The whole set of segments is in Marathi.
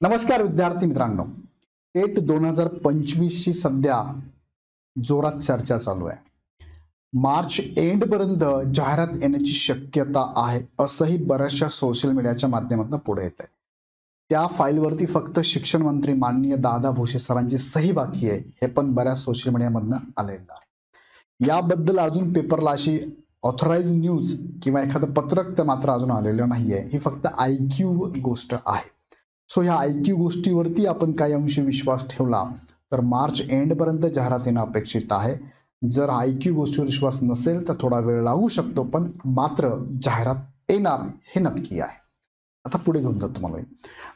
नमस्कार विद्यार्थी मित्रांनो. टेट 2025 ची सध्या जोरात चर्चा चालू आहे. मार्च एंड पर्यंत जाहिरात येण्याची शक्यता आहे असंही बऱ्याचशा सोशल मीडियाच्या माध्यमातून पुढे येत आहे. त्या फाईलवरती फक्त शिक्षण मंत्री माननीय दादा भुसे सरांची सही बाकी आहे, हे पण बऱ्याच सोशल मीडियामधनं आलेलं आहे. याबद्दल अजून पेपरला अशी ऑथराइज न्यूज किंवा एखादं पत्रक तर मात्र अजून आलेलं नाहीये. ही फक्त IQ गोष्ट आहे. सो ह्या IQ गोष्टीवरती आपण काही अंशी विश्वास ठेवला तर मार्च एंड पर्यंत जाहिरात येणं अपेक्षित आहे. जर IQ गोष्टीवर विश्वास नसेल तर थोडा वेळ लागू शकतो, पण मात्र जाहिरात येणार हे नक्की आहे. आता पुढे घेऊन जातो मला.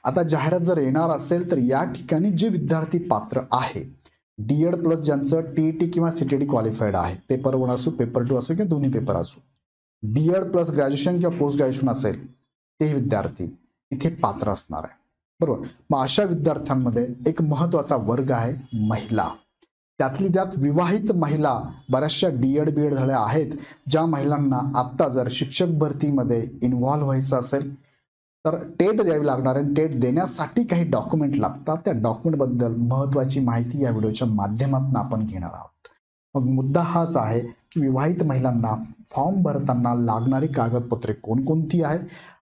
आता जाहिरात जर येणार असेल तर या ठिकाणी जे विद्यार्थी पात्र आहे, DED प्लस ज्यांचं TET किंवा CTET क्वालिफाईड आहे, पेपर 1 असो, पेपर 2 असो किंवा दोन्ही पेपर असो, BED प्लस ग्रॅज्युएशन किंवा पोस्ट ग्रॅज्युएशन असेल ते विद्यार्थी इथे पात्र असणार आहे. बरोबर. मग अशा विद्यार्थ्यांमध्ये एक महत्वाचा वर्ग आहे महिला. त्यातली त्यात विवाहित महिला बऱ्याचशा DED BED झाल्या आहेत. ज्या महिलांना आत्ता जर शिक्षक भरतीमध्ये इन्व्हॉल्व्ह व्हायचं असेल तर टेट द्यावी लागणार आहे. टेट देण्यासाठी काही डॉक्युमेंट लागतात. त्या डॉक्युमेंटबद्दल महत्वाची माहिती या व्हिडिओच्या माध्यमातून आपण घेणार आहोत. मग मुद्दा हाच आहे की विवाहित महिलांना फॉर्म भरताना लागणारी कागदपत्रे कोणकोणती आहे.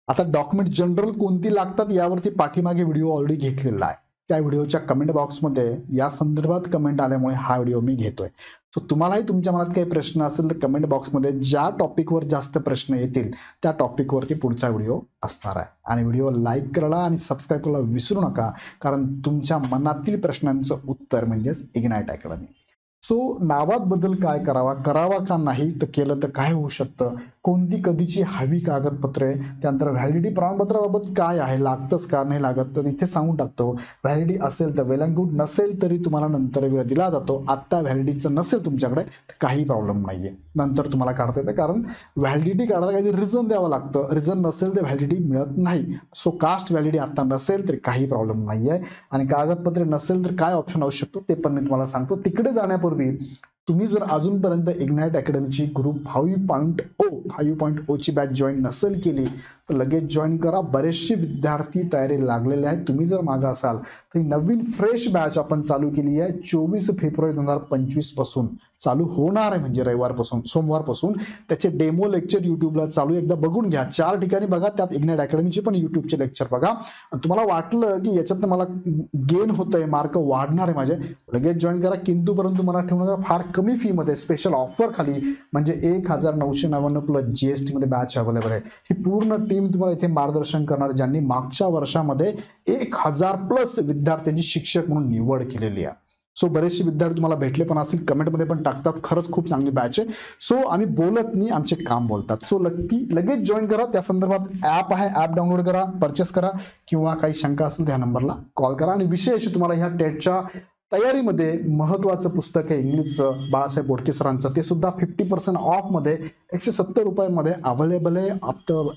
आता डॉक्युमेंट जनरल कोणती लागतात यावरती पाठीमागे व्हिडिओ ऑलरेडी घेतलेला आहे. त्या व्हिडिओच्या कमेंट बॉक्समध्ये या संदर्भात कमेंट आल्यामुळे हा व्हिडिओ मी घेतोय. सो तुम्हालाही तुमच्या मनात काही प्रश्न असेल तर कमेंट बॉक्समध्ये ज्या टॉपिकवर जास्त प्रश्न येतील त्या टॉपिकवरती पुढचा व्हिडिओ असणार आहे. आणि व्हिडिओ लाईक करायला आणि सबस्क्राईब करायला विसरू नका, कारण तुमच्या मनातील प्रश्नांचं उत्तर म्हणजेच इग्नाइट अकॅडमी. सो नावात बदल काय करावा का नाही, तर केलं तर काय होऊ शकतं, कोणती कधीची हवी कागदपत्रे, त्यानंतर व्हॅलिडिटी प्रमाणपत्राबाबत काय आहे, लागतंच का नाही लागत तर इथे सांगून टाकतो. व्हॅलिडिटी असेल तर वेल अँड गुड, नसेल तरी तुम्हाला नंतर वेळ दिला जातो. आत्ता व्हॅलिडिटीचं नसेल तुमच्याकडे तर काही प्रॉब्लेम नाहीये, नंतर तुम्हाला काढता येतं. कारण व्हॅलिडिटी काढायला काही रिझन द्यावं लागतं. रिझन नसेल तर व्हॅलिडिटी मिळत नाही. सो कास्ट व्हॅलिडिटी आत्ता नसेल तरी काही प्रॉब्लेम नाही आहे. आणि कागदपत्रे नसेल तर काय ऑप्शन असू शकतो ते पण मी तुम्हाला सांगतो. तिकडे जाण्यापूर्वी तुम्ही जर अजूनपर्यंत इग्नाइट अकॅडमीची ग्रुप 5.0 ची बॅच जॉईन नसेल केली तर लगेच जॉईन करा. बरेचसे विद्यार्थी तयारी लागलेले आहेत. तुम्ही जर मागे असाल तर नवीन फ्रेश बॅच आपण चालू केली आहे. 24 फेब्रुवारी 2025 पासून चालू होणार आहे, म्हणजे रविवारपासून, सोमवारपासून. त्याचे डेमो लेक्चर युट्यूबला चालू, एकदा बघून घ्या. 4 ठिकाणी बघा, त्यात इग्नाइट अकॅडमीचे पण युट्यूबचे लेक्चर बघा. तुम्हाला वाटलं की याच्यात मला गेन होतंय, मार्क वाढणार आहे माझे, लगेच जॉईन करा. किंतु परंतु मला ठेवू नका, फार कमी फी मध्ये स्पेशल ऑफर खाली, म्हणजे 1999 प्लस GST मध्ये बॅच अवेलेबल आहे. ही पूर्ण टीम तुम्हाला इथे मार्गदर्शन करणार, ज्यांनी मागच्या वर्षामध्ये 1000 प्लस विद्यार्थ्यांची शिक्षक म्हणून निवड केलेली आहे. सो बरेचसे विद्यार्थी तुम्हाला भेटले पण असतील, कमेंटमध्ये पण टाकतात. खरंच खूप चांगली बॅच आहे. सो आम्ही बोलत नाही, आमचे काम बोलतात. सो लगेच जॉईन करा. त्या संदर्भात ॲप आहे, ॲप डाउनलोड करा, परचेस करा, किंवा काही शंका असेल त्या नंबरला कॉल करा. आणि विशेष तुम्हाला ह्या टेटच्या तयारीमध्ये महत्वाचं पुस्तक आहे इंग्लिशचं, बाळासाहेब बोडके सरांचं. ते सुद्धा 50% ऑफमध्ये 170 रुपयामध्ये अवेलेबल आहे.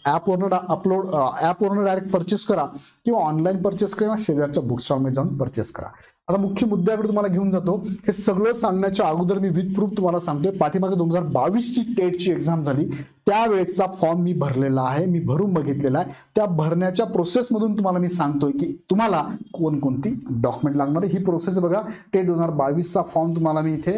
ॲपवरनं डायरेक्ट परचेस करा किंवा ऑनलाईन परचेस करा, शेजारच्या बुक स्टॉलमध्ये जाऊन परचेस करा. आता मुख्य मुद्द्याकडे तुम्हाला घेऊन जातो. हे सगळं सांगण्याच्या अगोदर मी विथ प्रूफ तुम्हाला सांगतोय, पाठीमागे 2022 ची टेटची एक्झाम झाली त्यावेळेचा फॉर्म मी भरलेला आहे, मी भरून बघितलेला आहे. त्या भरण्याच्या प्रोसेसमधून तुम्हाला मी सांगतोय की तुम्हाला कोणकोणती डॉक्युमेंट लागणार आहे. ही प्रोसेस बघा. टेट 2022 फॉर्म तुम्हाला मी इथे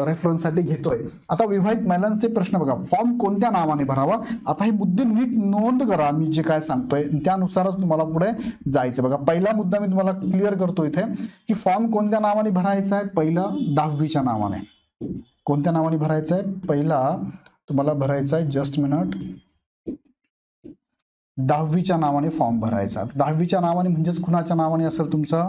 रेफरन्ससाठी घेतोय. आता विवाहित महिलांचे प्रश्न बघा, फॉर्म कोणत्या नावाने भरावा. आता हे मुद्दे नीट नोंद करा, मी जे काय सांगतोय त्यानुसारच तुम्हाला पुढे जायचं. बघा, पहिला मुद्दा मी तुम्हाला क्लिअर करतो इथे की फॉर्म कोणत्या नावाने भरायचा आहे. पहिला 10वीच्या नावाने. कोणत्या नावाने भरायचं आहे. पहिला तुम्हाला भरायचा आहे, जस्ट मिनिट, 10वीच्या नावाने फॉर्म भरायचा. 10वीच्या नावाने म्हणजेच कुणाच्या नावाने असेल, तुमचा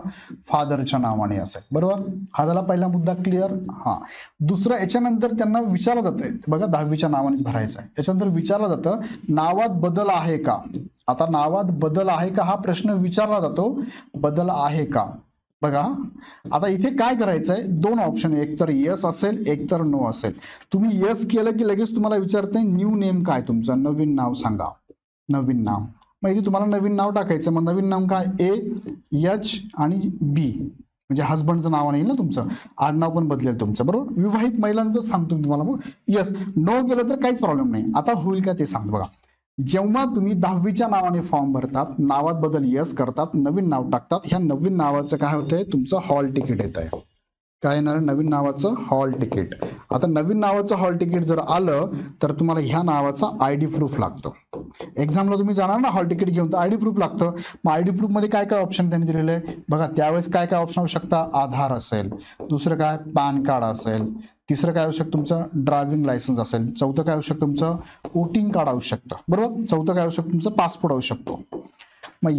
फादरच्या नावाने असेल. बरोबर. हा झाला पहिला मुद्दा क्लिअर. हा. दुसरा, याच्यानंतर त्यांना विचारलं जातं, बघा 10वीच्या नावाने भरायचं आहे. याच्यानंतर विचारलं जातं नावात बदल आहे का. आता नावात बदल आहे का हा प्रश्न विचारला जातो. बदल आहे का बघा. आता इथे काय करायचंय, 2 ऑप्शन आहे, एक तर येस असेल, एक तर नो असेल. तुम्ही येस केलं की लगेच तुम्हाला विचारते न्यू नेम काय तुमचं, नवीन नाव सांगा. नवीन नाव, मग इथे तुम्हाला नवीन नाव टाकायचं. मग नवीन नाव काय, AH आणि B, म्हणजे हस्बंडचं नाव नाही ना तुमचं, आडनाव पण बदलेल तुमचं. बरोबर. विवाहित महिलांचं सांगतो तुम्हाला. मग येस. नो केलं तर काहीच प्रॉब्लेम नाही. आता होईल का ते सांगतो बघा. जेव्हा तुम्ही 10वीच्या नावाने फॉर्म भरतात, नावात बदल यस करतात, नवीन नाव टाकतात, ह्या नवीन नावाचं काय होतंय, तुमचं हॉल तिकीट येत आहे. काय येणार, नवीन नावाचं हॉल तिकीट. आता नवीन नावाचं हॉल तिकीट जर आलं तर तुम्हाला ह्या नावाचा आयडी प्रूफ लागतो. एक्झामला तुम्ही जाणार ना हॉल तिकीट घेऊन, तर आयडी प्रूफ लागतं. मग आयडी प्रूफ मध्ये काय काय ऑप्शन त्यांनी दिलेले आहे बघा. त्यावेळेस काय काय ऑप्शन होऊ शकता, आधार असेल, दुसरं काय पॅन कार्ड असेल, तिसरं काय होऊ शकतं तुमचं ड्रायव्हिंग लायसन्स असेल, चौथं काय होऊ शकतं तुमचं वोटिंग कार्ड होऊ शकतं, बरोबर. चौथं काय होऊ शकतं तुमचं पासपोर्ट होऊ शकतो. मग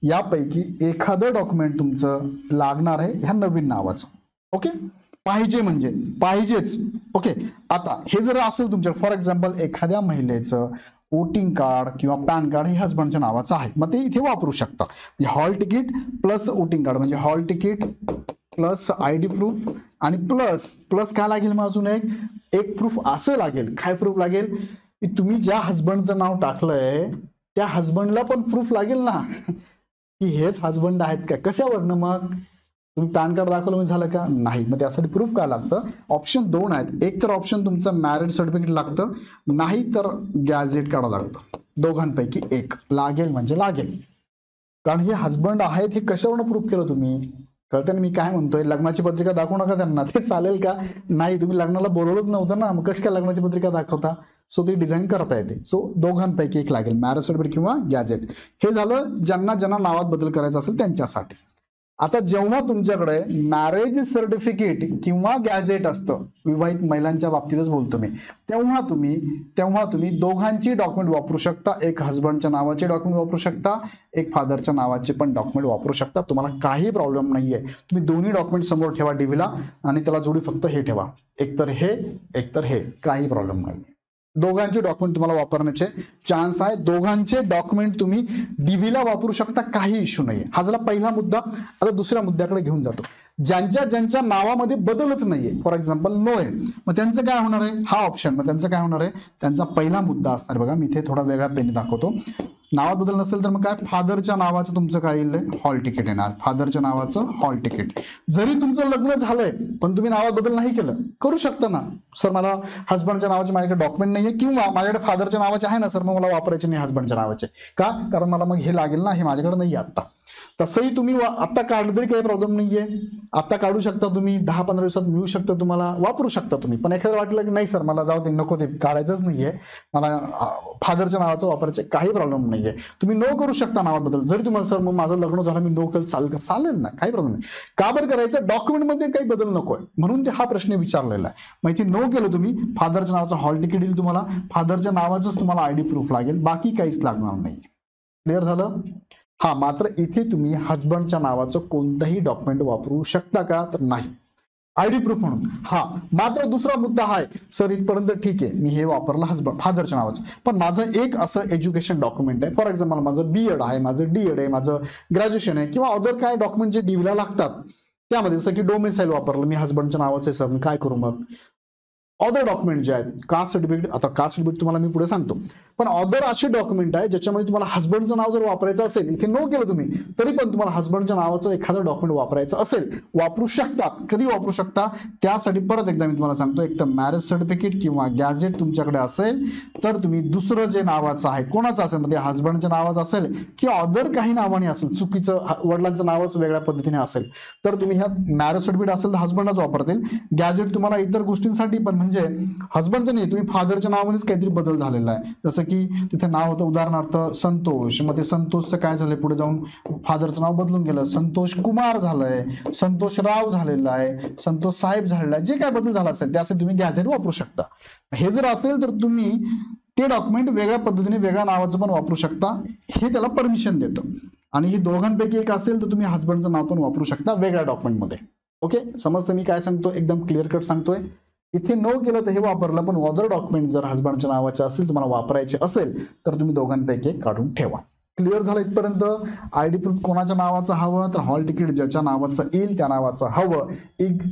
यापैकी एखादं डॉक्युमेंट तुमचं लागणार आहे ह्या नवीन नावाचं. ओके, पाहिजे म्हणजे पाहिजेच. ओके, आता हे जर असेल तुमच्या, फॉर एक्झाम्पल एखाद्या महिलेचं वोटिंग कार्ड किंवा पॅन कार्ड हे हजबंडच्या नावाचं आहे, मग ते इथे वापरू शकता. Hall ticket plus voting card म्हणजे hall ticket plus ID proof आणि प्लस काय लागेल मग अजून एक प्रूफ असं लागेल. काय प्रूफ लागेल की तुम्ही ज्या हजबंडचं नाव टाकलंय त्या हजबंडला पण प्रूफ लागेल ना की हेच हजबंड आहेत का. कशावरनं, मग तुम्ही पॅन कार्ड दाखवलं म्हणजे झालं का, नाही. मग त्यासाठी प्रूफ काय लागतं, ऑप्शन 2 आहेत. एक तर ऑप्शन तुमचं मॅरिड सर्टिफिकेट लागतं, नाही तर गॅझेट कार्ड लागतं. दोघांपैकी एक लागेल म्हणजे लागेल. कारण हे हजबंड आहेत हे कशावरनं प्रूफ केलं तुम्ही, कळतं ना मी काय म्हणतोय. लग्नाची पत्रिका दाखवू नका त्यांना, ते चालेल का, नाही. तुम्ही लग्नाला बोलवलंच नव्हतं ना, मग कशी काय लग्नाची पत्रिका दाखवता. सो ती डिझाईन करता येते. सो दोघांपैकी एक लागेल, मॅरेज सर्टिफिकेट किंवा गॅझेट. हे झालं ज्यांना नावात बदल करायचा असेल त्यांच्यासाठी. आता जेव्हा तुमच्याकडे मॅरेज सर्टिफिकेट किंवा गॅझेट असतं, विवाहित महिलांच्या बाबतीतच बोलतो मी, तेव्हा तुम्ही दोघांची डॉक्युमेंट वापरू शकता. एक हजबंडच्या नावाचे डॉक्युमेंट वापरू शकता, एक फादरच्या नावाचे पण डॉक्युमेंट वापरू शकता. तुम्हाला काही प्रॉब्लेम नाहीये. तुम्ही दोन्ही डॉक्युमेंट समोर ठेवा डीव्हीला आणि त्याला जोडी फक्त हे ठेवा, एकतर हे, काही प्रॉब्लेम नाही. दोघांचे डॉक्युमेंट तुम्हाला वापरण्याचे चान्स आहे. दोघांचे डॉक्युमेंट तुम्ही डीव्हीला वापरू शकता, काही इश्यू नाही. हा झाला पहिला मुद्दा. आता दुसऱ्या मुद्द्याकडे घेऊन जातो. ज्यांच्या नावामध्ये बदलच नाहीये, फॉर एक्झाम्पल नो आहे, मग त्यांचं काय होणार आहे, हा ऑप्शन. मग त्यांचं काय होणार आहे, त्यांचा पहिला मुद्दा असणार बघा. मी इथे थोडा वेगळा पेन दाखवतो. नावात बदल नसेल तर मग काय, फादरच्या नावाचं तुमचं काय येईल, हॉल तिकीट येणार. फादरच्या नावाचं हॉल तिकीट. जरी तुमचं लग्न झालंय पण तुम्ही नावात बदल नाही केलं, करू शकता ना. सर मला हजबंडच्या नावाचे माझ्याकडे डॉक्युमेंट नाहीये किंवा माझ्याकडे फादरच्या नावाचे आहे ना सर, मग मला वापरायचे नाही हजबंडच्या नावाचे का, कारण मला मग हे लागेल ना, हे माझ्याकडे नाही आता. तसंही तुम्ही आता काढलं तरी काही प्रॉब्लेम नाहीये. आता काढू शकता तुम्ही, 10-15 दिवसात मिळू शकतं, तुम्हाला वापरू शकता तुम्ही. पण एखादं वाटलं की नाही सर मला जाऊ दे, नको, ते काढायचंच नाहीये, मला फादरच्या नावाचं वापरायचं, काही प्रॉब्लेम नाहीये. तुम्ही नो करू शकता नावात बदल. जरी तुम्हाला सर मग माझं लग्न झालं मी नो केलं, चालेल का, चालेल ना, काही प्रॉब्लेम नाही. का बरं करायचं, डॉक्युमेंटमध्ये काही बदल नकोय म्हणून ते हा प्रश्न विचारलेला आहे. मग इथे नो केलं तुम्ही, फादरच्या नावाचं हॉल तिकीट येईल तुम्हाला, फादरच्या नावाचंच तुम्हाला आयडी प्रूफ लागेल, बाकी काहीच लागणार नाही. क्लिअर झालं. हा, मात्र इथे तुम्ही हजबंडच्या नावाचं कोणतंही डॉक्युमेंट वापरू शकता का, तर नाही, आयडी प्रूफ म्हणून. हा, मात्र दुसरा मुद्दा आहे, सर इथपर्यंत ठीक आहे, मी हे वापरलं हजबंड फादरच्या नावाचं, पण माझं एक असं एज्युकेशन डॉक्युमेंट आहे, फॉर एक्झाम्पल माझं बीएड आहे, माझं डीएड आहे, माझं ग्रॅज्युएशन आहे, किंवा अदर काय डॉक्युमेंट जे डीव्हीला लागतात त्यामध्ये, जसं की डोमेसाईल वापरलं मी, हजबंडच्या नावाचं आहे सर, मी काय करू मग. अदर डॉक्युमेंट जे आहेत, कास्ट सर्टिफिकेट, आता कास्ट सर्टिफिकेट तुम्हाला मी पुढे सांगतो, पण अदर असे डॉक्युमेंट आहे ज्याच्यामध्ये तुम्हाला हजबंडचं नाव जर वापरायचं असेल, इथे नो केलं तुम्ही तरी पण तुम्हाला हजबंडच्या नावाचं एखादं डॉक्युमेंट वापरायचं असेल, वापरू शकता. कधी वापरू शकता, त्यासाठी परत एकदा मी तुम्हाला सांगतो, एक तर मॅरेज सर्टिफिकेट किंवा गॅझेट तुमच्याकडे असेल तर तुम्ही दुसरं जे नावाचं आहे, कोणाचं असेल, म्हणजे हजबंडच्या नावाचं असेल किंवा अदर काही नावाने असेल, चुकीचं वडिलांचं नावच वेगळ्या पद्धतीने असेल, तर तुम्ही ह्या मॅरेज सर्टिफिकेट असेल तर हजबंडच वापरतील. गॅझेट तुम्हाला इतर गोष्टींसाठी पण, म्हणजे हजबंडचं नाही, तुम्ही फादरच्या नावानेच काहीतरी बदल झालेला आहे, जसं की तिथे नाव होतं उदाहरणार्थ संतोष, मग ते संतोषचं काय झालंय, पुढे जाऊन फादरचं नाव बदलून गेलं, संतोष कुमार झालंय, संतोष राव झालेला आहे, संतोष साहेब झालेला आहे, जे काय बदल झाला असेल त्यासाठी तुम्ही गॅझेट वापरू शकता. हे जर असेल तर तुम्ही ते डॉक्युमेंट वेगळ्या पद्धतीने वेगळ्या नावाचं पण वापरू शकता, हे त्याला परमिशन देतं. आणि हे दोघांपैकी एक असेल तर तुम्ही हजबंडचं नाव पण वापरू शकता वेगळ्या डॉक्युमेंटमध्ये. ओके, समजतं मी काय सांगतो, एकदम क्लिअर कट सांगतोय. इथे नो केलं तर हे वापरलं, पण अदर डॉक्युमेंट जर हजबंडच्या नावाचे असेल, तुम्हाला वापरायचे असेल तर तुम्ही दोघांपैकी एक काढून ठेवा. क्लिअर झालं इथपर्यंत? आयडी प्रूफ कोणाच्या नावाचं हवं, तर हॉल तिकीट ज्याच्या नावाचं येईल त्या नावाचं हवं.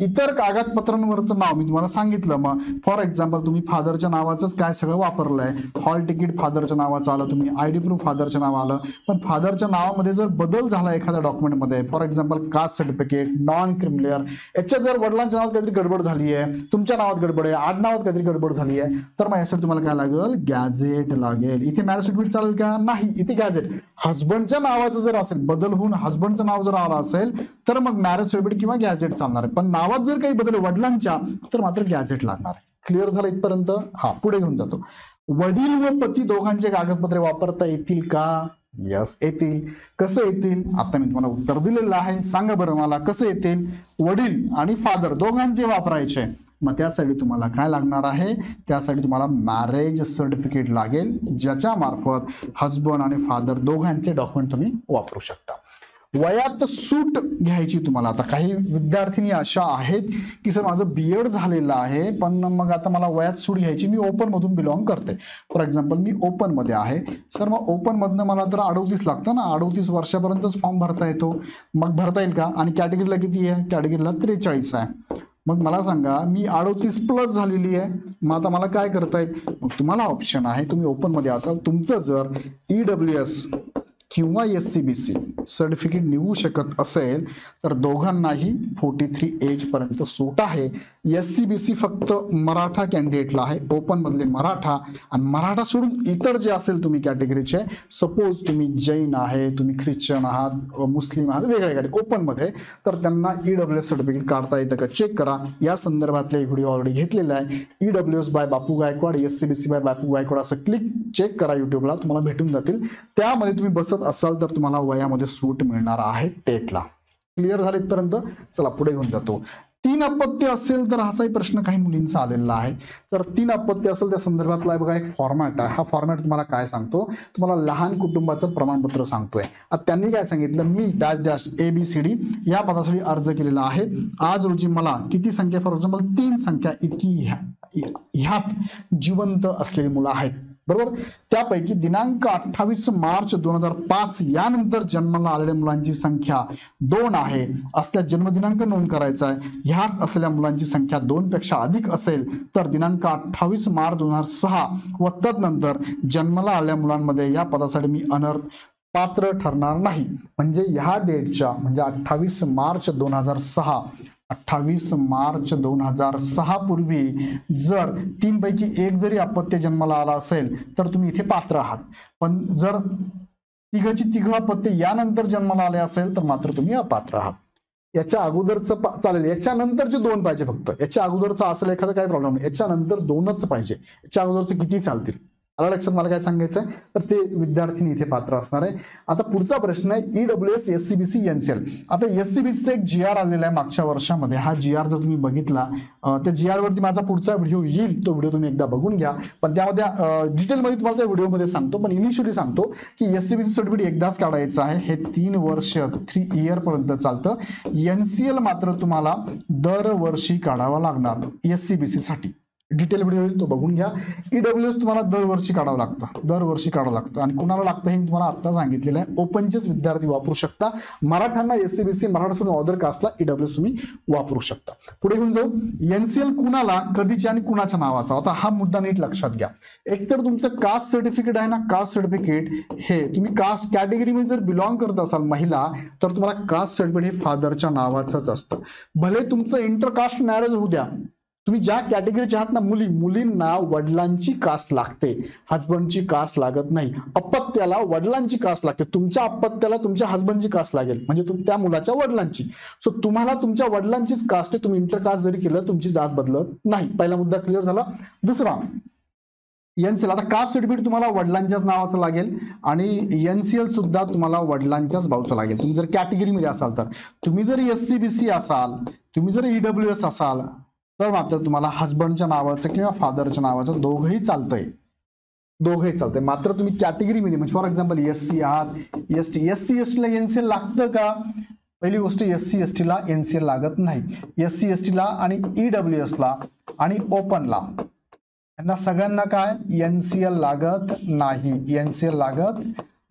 इतर कागदपत्रांवरचं नाव मी तुम्हाला सांगितलं. मग फॉर एक्झाम्पल तुम्ही फादरच्या नावाचंच काय सगळं वापरलंय, हॉल तिकीट फादरच्या नावाचं आलं, तुम्ही आयडी प्रूफ फादरच्या नाव आलं, पण फादरच्या नावामध्ये जर बदल झाला एखाद्या डॉक्युमेंटमध्ये, for example caste certificate, non creamy layer, याच्यात जर वडिलांच्या नावात काहीतरी गडबड झाली आहे, तुमच्या नावात गडबड आहे, आडनावात काहीतरी गडबड झाली आहे, तर मग यासाठी तुम्हाला काय लागेल, गॅझेट लागेल. इथे मॅरेज सर्टिफिकेट चालेल का? नाही, इथे गॅझेट. हजबंडच्या नावाचं जर असेल, बदल होऊन हजबंडचं नाव जर आलं असेल तर मग मॅरेज सर्टिफिकेट किंवा गॅझेट चालणार आहे. पण नावात जर काही बदल वडिलांच्या तर मात्र गॅझेट लागणार आहे. क्लिअर झालं इथपर्यंत? हा, पुढे घेऊन जातो. वडील व पती दोघांचे कागदपत्रे वापरता येतील का? यस, येतील. कसं येतील? आता मी तुम्हाला उत्तर दिलेलं आहे. सांगा बरं मला कसं येतील. वडील आणि फादर दोघांचे वापरायचे, मग त्यासाठी तुम्हाला काय लागणार आहे, त्यासाठी तुम्हाला मॅरेज सर्टिफिकेट लागेल, ज्याच्या मार्फत हजबंड आणि फादर दोघांचे डॉक्युमेंट तुम्ही वापरू शकता. वयात सूट घ्यायची तुम्हाला. आता काही विद्यार्थिनी अशा आहेत की सर माझं बीएड झालेलं आहे, पण मग आता मला वयात सूट घ्यायची, मी ओपन मधून बिलॉंग करते. फॉर एक्झाम्पल मी ओपन मध्ये आहे सर, मग ओपन मधनं मला तर 38 लागतं ना, 38 वर्षापर्यंतच फॉर्म भरता येतो. मग भरता येईल का? आणि कॅटेगरीला किती आहे? कॅटेगरीला 43 आहे. मग मला सांगा, मी 38 प्लस झालेली आहे, मग आता मला काय करता येईल? मग तुम्हाला ऑप्शन आहे, तुम्ही ओपन मध्ये असाल, तुमचं जर EWS किंवा SCBC सर्टिफिकेट निघू शकत असेल तर दोघांनाही 43 एज पर्यंत सूट आहे. SCBC फक्त मराठा कॅन्डिडेटला आहे, ओपन मधले मराठा, आणि मराठा सोडून इतर जे असेल तुम्ही कॅटेगरीचे, सपोज तुम्ही जैन आहे, तुम्ही ख्रिश्चन आहात, मुस्लिम आहात, वेगवेगळे ओपन मध्ये, तर त्यांना EWS सर्टिफिकेट काढता येतं का चेक करा. या संदर्भातले व्हिडिओ ऑलरेडी घेतलेला आहे. EWS बाय बापू गायकवाड, SCBC बाय बापू गायकवाड असं क्लिक चेक करा, युट्यूबला तुम्हाला भेटून जातील. त्यामध्ये तुम्ही बसत असाल तर तुम्हाला वयामध्ये सूट मिळणार आहे टेटला. क्लिअर झाले इथपर्यंत? चला पुढे घेऊन जातो. 3 अपत्य असेल तर असाही प्रश्न काही मुलींचा आलेला आहे. तर 3 अपत्य असेल त्या संदर्भातला बघा एक फॉर्मॅट आहे. हा फॉर्मॅट तुम्हाला काय सांगतो, तुम्हाला लहान कुटुंबाचं प्रमाणपत्र सांगतोय. आता त्यांनी काय सांगितलं, मी डॅश डॅश ABCD या पदासाठी अर्ज केलेला आहे. आज रोजी मला किती संख्या, फॉर एक्झाम्पल 3 संख्या इतकी ह्यात जिवंत असलेली मुलं आहेत, बरोबर. त्यापैकी दिनांक 28 मार्च 2005 यानंतर जन्माला आलेल्या मुलांची संख्या 2 आहे, असल्या जन्मदिनांक नोंद करायचा आहे. ह्यात असलेल्या मुलांची संख्या 2 पेक्षा अधिक असेल तर दिनांक 28 मार्च 2006 व तदनंतर जन्माला आलेल्या मुलांमध्ये या पदासाठी मी अनर्थ पात्र ठरणार नाही. म्हणजे ह्या डेटच्या, म्हणजे 28 मार्च 2006 पूर्वी जर 3 पैकी 1 जरी अपत्य जन्माला आला असेल तर तुम्ही इथे पात्र आहात. पण जर तिघाची तिघ अपत्य यानंतर जन्माला आले असेल तर मात्र तुम्ही अपात्र आहात. याच्या अगोदरचं चालेल, याच्या नंतरचे 2 पाहिजे फक्त. याच्या अगोदरचं असेल एखादा काही प्रॉब्लेम नाही, याच्या नंतर 2च पाहिजे. याच्या अगोदरचं किती चालतील. आला लक्षात मला काय सांगायचंय, तर ते विद्यार्थी इथे पात्र असणार आहे. आता पुढचा प्रश्न आहे EWS SCBC NCL. आता SCBC एक GR आलेला आहे मागच्या वर्षामध्ये. हा GR जर तुम्ही बघितला, त्या GR वरती माझा पुढचा व्हिडिओ येईल, तो व्हिडिओ तुम्ही एकदा बघून घ्या. पण त्यामध्ये डिटेलमध्ये तुम्हाला त्या व्हिडिओमध्ये सांगतो, पण इनिशियली सांगतो की SCBC सर्टिफिकेट एकदाच काढायचं आहे. हे 3 वर्ष 3 इयर पर्यंत चालतं. NCL मात्र तुम्हाला दरवर्षी काढावा लागणार SCBC साठी. डिटेल व्हिडिओ येईल, तो बघून घ्या. EWS तुम्हाला दरवर्षी काढावं लागतं, आणि कुणाला लागतं हे मी तुम्हाला आता सांगितलेलं आहे. ओपनचेच विद्यार्थी वापरू शकता. मराठ्यांना SCBC, मराठा सोडून अदर कास्टला EWS तुम्ही वापरू शकता. पुढे घेऊन जाऊ. NCL कुणाला, कधीचे आणि कुणाच्या नावाचा. आता हा मुद्दा नीट लक्षात घ्या. एकतर तुमचं कास्ट सर्टिफिकेट आहे ना, कास्ट सर्टिफिकेट हे तुम्ही कास्ट कॅटेगरीमध्ये जर बिलॉंग करत असाल महिला, तर तुम्हाला कास्ट सर्टिफिकेट हे फादरच्या नावाचंच असतं. भले तुमचं इंटरकास्ट मॅरेज होऊ द्या, तुम्ही ज्या कॅटेगरीचे आहात ना, मुलींना वडिलांची कास्ट लागते, हजबंडची कास्ट लागत नाही. अपत्याला वडिलांची कास्ट लागते, तुमच्या अपत्याला तुमच्या हजबंडची कास्ट लागेल, म्हणजे त्या मुलाच्या वडिलांची. सो तुम्हाला तुमच्या वडिलांचीच कास्ट आहे, तुम्ही इंटरकास्ट जरी केलं तुमची जात बदलत नाही. पहिला मुद्दा क्लिअर झाला. दुसरा, NCL. आता कास्ट सर्टिफिकेट तुम्हाला वडिलांच्याच नावाचं लागेल, आणि NCL सुद्धा तुम्हाला वडिलांच्याच भाऊचं लागेल. तुम्ही जर कॅटेगरीमध्ये असाल तर. तुम्ही जर SCBC असाल, तुम्ही जर EWS असाल तर मात्र तुम्हाला हजबंडच्या नावाचं किंवा फादरच्या नावाचं दोघंही चालतंय. मात्र तुम्ही कॅटेगरीमध्ये, म्हणजे फॉर एक्झाम्पल SC आहात, SC ST ला NCL लागतं का? पहिली गोष्ट, SC ST ला NCL लागत नाही. SC ST ला आणि EWS ला आणि ओपनला यांना सगळ्यांना काय NCL लागत नाही.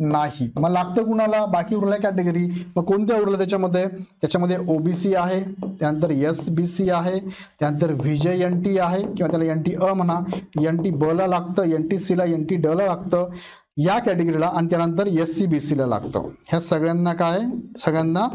नाही. मग लागतं कुणाला? बाकी उरल्या कॅटेगरी. मग कोणत्या उरल्या त्याच्यामध्ये ओबीसी आहे, त्यानंतर एसबीसी आहे, त्यानंतर व्हीजेएनटी आहे किंवा त्याला एनटी अ म्हणा, एनटी ब ला लागतं, एनटी सी ला, एनटी ड ला लागतं या कॅटेगरीला, आणि त्यानंतर एससीबीसी ला लागतं. ह्या सगळ्यांना काय? सगळ्यांना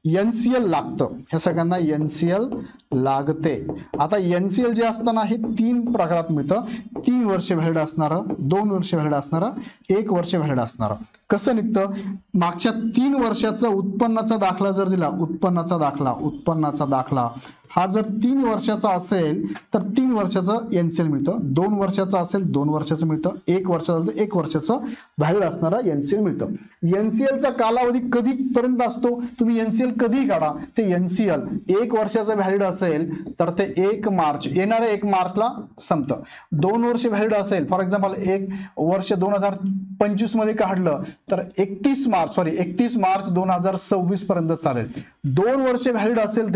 एनसीएल लागतं. ह्या सगळ्यांना एनसीएल लागते. आता एनसीएल जे असताना हे 3 प्रकारात मिळतं. 3 वर्ष व्हॅलिड असणारं, 2 वर्ष व्हॅलिड असणारं, 1 वर्ष व्हॅलिड असणारं. कसं निघतं? मागच्या 3 वर्षाचा उत्पन्नाचा दाखला जर दिला, उत्पन्नाचा दाखला हा जर 3 वर्षाचा असेल तर 3 वर्षाचं एनसीएल मिळतं. 2 वर्षाचा असेल 2 वर्षाचं मिळतं. 1 वर्षाचं असेल तर 1 वर्षाचं व्हॅलिड असणारं एनसीएल मिळतं. एनसीएलचा कालावधी कधीपर्यंत असतो? तुम्ही एनसीएल कधी काढा, ते एनसीएल 1 वर्षाचं व्हॅलिड असेल तर ते 1 मार्च, येणाऱ्या 1 मार्चला संपतं. 2 वर्ष व्हॅलिड असेल, फॉर एक्झाम्पल 1 वर्ष 2025 मध्ये काढलं तर 31 मार्च 2026 पर्यंत चालेल. 2 वर्ष व्हॅलिड असेल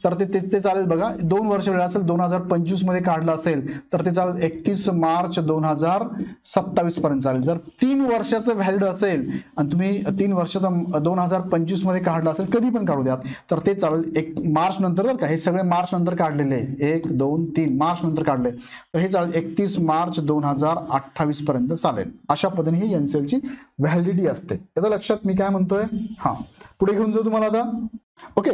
तर ते चालेल बघा. 2 वर्ष व्हॅलिड असेल 2025 मध्ये काढलं असेल तर ते चालेल 31 मार्च 2027 पर्यंत चालेल. जर 3 वर्षाचं व्हॅलिड असेल आणि तुम्ही 3 वर्षाचं 2025 मध्ये काढलं असेल, कधी पण काढू द्यात, तर ते चालेल 1 मार्च नंतर. बरं का, हे सगळे मार्च नंतर काढलेले, 1 2 3 मार्च नंतर काढले तर हे चालेल 31 मार्च 2028 पर्यंत चालेल. अशा पद्धतीने ही एनसीएलची व्हॅलिडिटी असते. याचं लक्षात मी काय म्हणतोय? हा, पुढे घेऊन जाऊ तुम्हाला आता. ओके,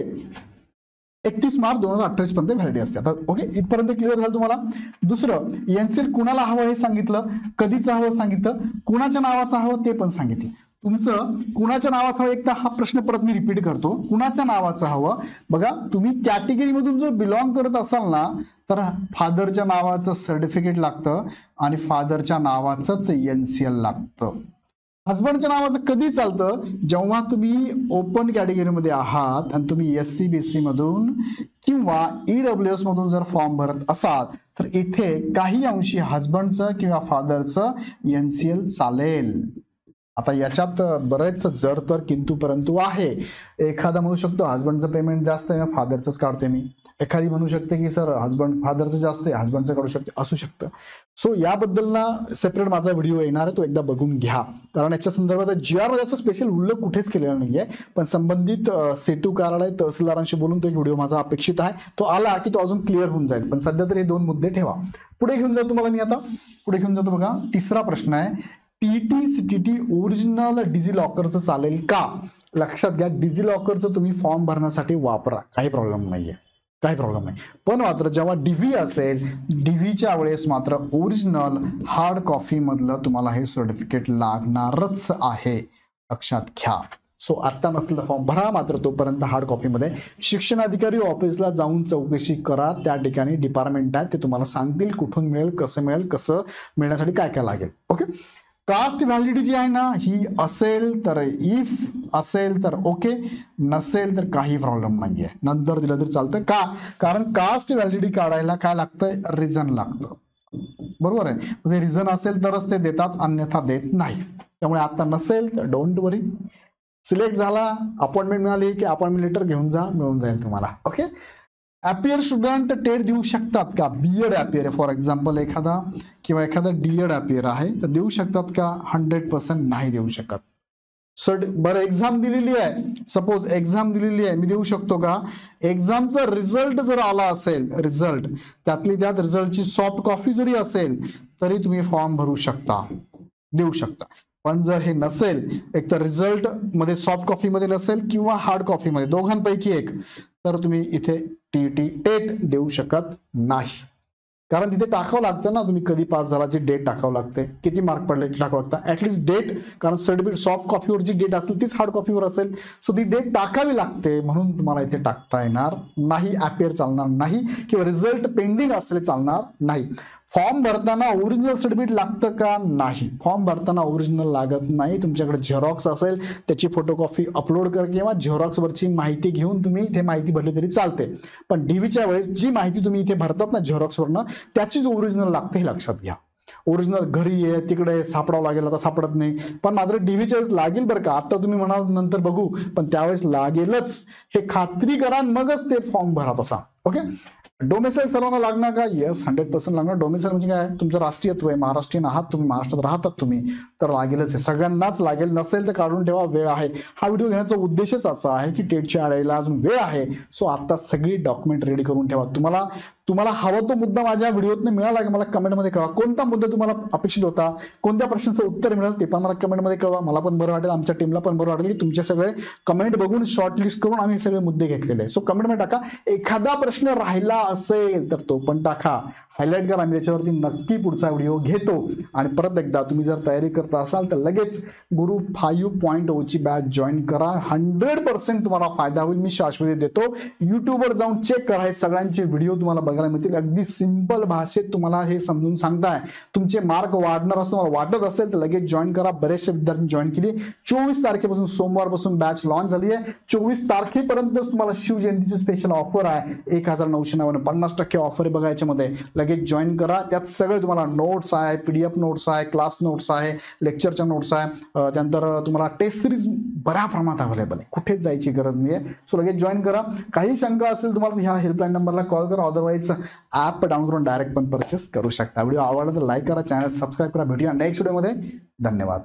31 मार्च 2028 पर्यंत व्हॅलिडिटी असते. आता ओके, इथपर्यंत क्लिअर झालं तुम्हाला. दुसरं, एनसीएल कुणाला हवं हे सांगितलं, कधीचं हवं सांगितलं, कुणाच्या नावाचं हवं ते पण सांगितलं. तुमचं कुणाच्या नावाचं हवं, एकदा हा प्रश्न परत मी रिपीट करतो. कुणाच्या नावाचं हवं? बघा, तुम्ही कॅटेगरी मधून जर बिलॉंग करत असाल ना तर फादरच्या नावाचं सर्टिफिकेट लागतं आणि फादरच्या नावाचंच एनसीएल लागतं. हजबंडच्या नावाचं कधी चालतं? जेव्हा तुम्ही ओपन कॅटेगरीमध्ये आहात आणि तुम्ही एससीबीसी मधून किंवा ईडब्ल्यूएस मधून जर फॉर्म भरत असाल तर इथे काही अंशी हजबंडचं किंवा फादरचं एनसीएल चालेल. आता याच्यात बरेच जर तर किंतु परंतु आहे. एखादा म्हणू शकतो हजबंडचं पेमेंट जास्त आहे, फादरचंच काढते मी. एखादी म्हणू शकते की सर हजबंड फादरचं जास्त आहे, हजबंडचं काढू शकते, असू शकतं. सो याबद्दल ना सेपरेट माझा व्हिडिओ येणार आहे, तो एकदा बघून घ्या. कारण याच्या संदर्भात GR मध्ये स्पेशल उल्लेख कुठेच केलेला नाहीये, पण संबंधित सेतू कार्यालय तहसीलदारांशी बोलून तो एक व्हिडिओ माझा अपेक्षित आहे. तो आला की तो अजून क्लिअर होऊन जाईल. पण सध्या तरी हे 2 मुद्दे ठेवा. पुढे घेऊन जातो तुम्हाला मी. आता पुढे घेऊन जातो बघा. 3रा प्रश्न आहे, TT-CTT ओरिजिनल डिजिलॉकरचं चालेल का? लक्षात घ्या, डिजिलॉकरचं तुम्ही फॉर्म भरण्यासाठी वापरा, काही प्रॉब्लेम नाहीये, काही प्रॉब्लेम नाही. पण मात्र जेव्हा DV असेल, DVच्या वेळेस मात्र ओरिजिनल हार्ड कॉपी मधलं तुम्हाला हे सर्टिफिकेट लागणारच आहे, लक्षात घ्या. सो आता नसलेला फॉर्म भरा, मात्र तोपर्यंत हार्ड कॉपीमध्ये शिक्षणाधिकारी ऑफिसला जाऊन चौकशी करा. त्या ठिकाणी डिपार्टमेंट आहे, ते तुम्हाला सांगतील कुठून मिळेल, कसं मिळेल, कसं मिळण्यासाठी काय काय लागेल. ओके, कास्ट व्हॅलिडिटी जी आहे ना ही असेल तर, इफ असेल तर ओके, नसेल तर काही प्रॉब्लेम नाहीये, नंतर दिलं तरी चालतं. का? कारण कास्ट व्हॅलिडिटी काढायला काय लागतंय? रिझन लागतं, बरोबर आहे. म्हणजे रिझन असेल तरच ते देतात, अन्यथा देत नाही. त्यामुळे आता नसेल तर डोंट वरी, सिलेक्ट झाला, अपॉइंटमेंट मिळाली की अपॉइंटमेंट लेटर घेऊन जा, मिळून जाईल तुम्हाला. ओके, ॲपियर स्टुडंट टेट देऊ शकतात का? बीएड ॲपियर आहे फॉर एक्झाम्पल एखादा, किंवा एखादा डीएड ॲपियर आहे तर देऊ शकतात का? 100% नाही देऊ शकत. बरं, एक्झाम दिलेली आहे, सपोज एक्झाम दिलेली आहे, मी देऊ शकतो का? एक्झामचा रिझल्ट जर आला असेल, रिझल्ट त्यातली त्यात रिझल्टची सॉफ्ट कॉपी जरी असेल तरी तुम्ही फॉर्म भरू शकता, देऊ शकता. पण जर हे नसेल, एक तर रिझल्ट मध्ये सॉफ्ट कॉपी मध्ये नसेल किंवा हार्ड कॉपी मध्ये, दोघांपैकी एक, तर तुम्ही इथे टेट देऊ शकत नाही. कारण तिथे टाकावं लागतं ना, तुम्ही कधी पास झालाची डेट टाकावं लागते, किती मार्क पडले टाकावं लागतं, ऍटलीस्ट डेट. कारण सर्टिफिकेट सॉफ्ट कॉपीवर जी डेट असेल तीच हार्ड कॉपीवर असेल, सो ती डेट टाकावी लागते. म्हणून तुम्हाला इथे टाकता येणार नाही, ॲपियर चालणार नाही, किंवा रिझल्ट पेंडिंग असले चालणार नाही. फॉर्म भरताना ओरिजिनल सर्टिफिकेट लागतं का? नाही, फॉर्म भरताना ओरिजिनल लागत नाही. तुमच्याकडे झेरॉक्स असेल त्याची फोटोकॉपी अपलोड कर, किंवा झेरॉक्सवरची माहिती घेऊन तुम्ही इथे माहिती भरली तरी चालते. पण डीव्हीच्या वेळेस जी माहिती तुम्ही इथे भरतात ना झेरॉक्सवरनं, त्याचीच ओरिजिनल लागते, हे लक्षात घ्या. ओरिजिनल घरी आहे, तिकडे सापडावं लागेल, आता सापडत नाही. पण मात्र डीव्हीच्या वेळेस लागेल बरं का. आता तुम्ही म्हणाल नंतर बघू, पण त्यावेळेस लागेलच, हे खात्री करा, मगच ते फॉर्म भरा तसा. ओके, डोमेसाईल सर्वांना लागणार का? येस, 100% लागणार. डोमेसाईल म्हणजे काय? तुमचं राष्ट्रीयत्व आहे, महाराष्ट्रीयन आहात तुम्ही, महाराष्ट्रात राहतात तुम्ही, तर लागेलच आहे, सगळ्यांनाच लागेल. नसेल तर काढून ठेवा, वेळ आहे. हा व्हिडिओ घेण्याचा उद्देशच असा आहे की टेटच्या आणायला अजून वेळ आहे. सो आता सगळी डॉक्युमेंट रेडी करून ठेवा. तुम्हाला हवा तो मुद्दा माझ्या व्हिडिओतून मिळाला की मला कमेंटमध्ये कळवा. कोणता मुद्दा तुम्हाला अपेक्षित होता, कोणत्या प्रश्नाचं उत्तर मिळेल ते पण मला कमेंटमध्ये कळवा. मला पण बरं वाटेल, आमच्या टीमला पण बरं वाटेल की तुमचे सगळे कमेंट बघून शॉर्टलिस्ट करून आम्ही सगळे मुद्दे घेतलेले आहे. सो कमेंटमध्ये टाका. एखादा प्रश्न राहिला असेल तर तो पण टाका, हायलाईट करा. मी त्याच्यावरती नक्की पुढचा व्हिडिओ घेतो. आणि परत एकदा, तुम्ही जर तयारी करता असाल तर लगेच गुरु 5.0 ची बॅच जॉईन करा. 100% तुम्हाला फायदा होईल, मी शाश्वती देतो. युट्यूबवर जाऊन चेक करा, हे सगळ्यांचे व्हिडिओ तुम्हाला बघायला मिळतील. अगदी सिंपल भाषेत तुम्हाला हे समजून सांगताय. तुमचे मार्क वाढणार असं तुम्हाला वाटत असेल तर लगेच जॉईन करा. बरेचसे विद्यार्थ्यांनी जॉईन केली. 24 तारखेपासून, सोमवारपासून बॅच लॉन्च झाली आहे. 24 तारखेपर्यंत तुम्हाला शिवजयंतीची स्पेशल ऑफर आहे. 1999 50% ऑफर आहे बघा याच्यामध्ये. लगेच जॉईन करा. त्यात सगळे तुम्हाला नोट्स आहे, पीडीएफ नोट्स आहे, क्लास नोट्स आहे, लेक्चरच्या नोट्स आहे. त्यानंतर तुम्हाला टेस्ट सिरीज बऱ्या प्रमाणात अवेलेबल आहे, कुठेच जायची गरज नाही आहे. सो लगेच जॉईन करा. काही शंका असेल तुम्हाला ह्या हेल्पलाईन नंबरला कॉल करा. अदरवाईज ॲप डाउनलोड करून डायरेक्ट पण परचेस करू शकता. व्हिडिओ आवडला तर लाईक करा, चॅनल सबस्क्राईब करा. भेटूया नेक्स्ट व्हिडिओमध्ये. धन्यवाद.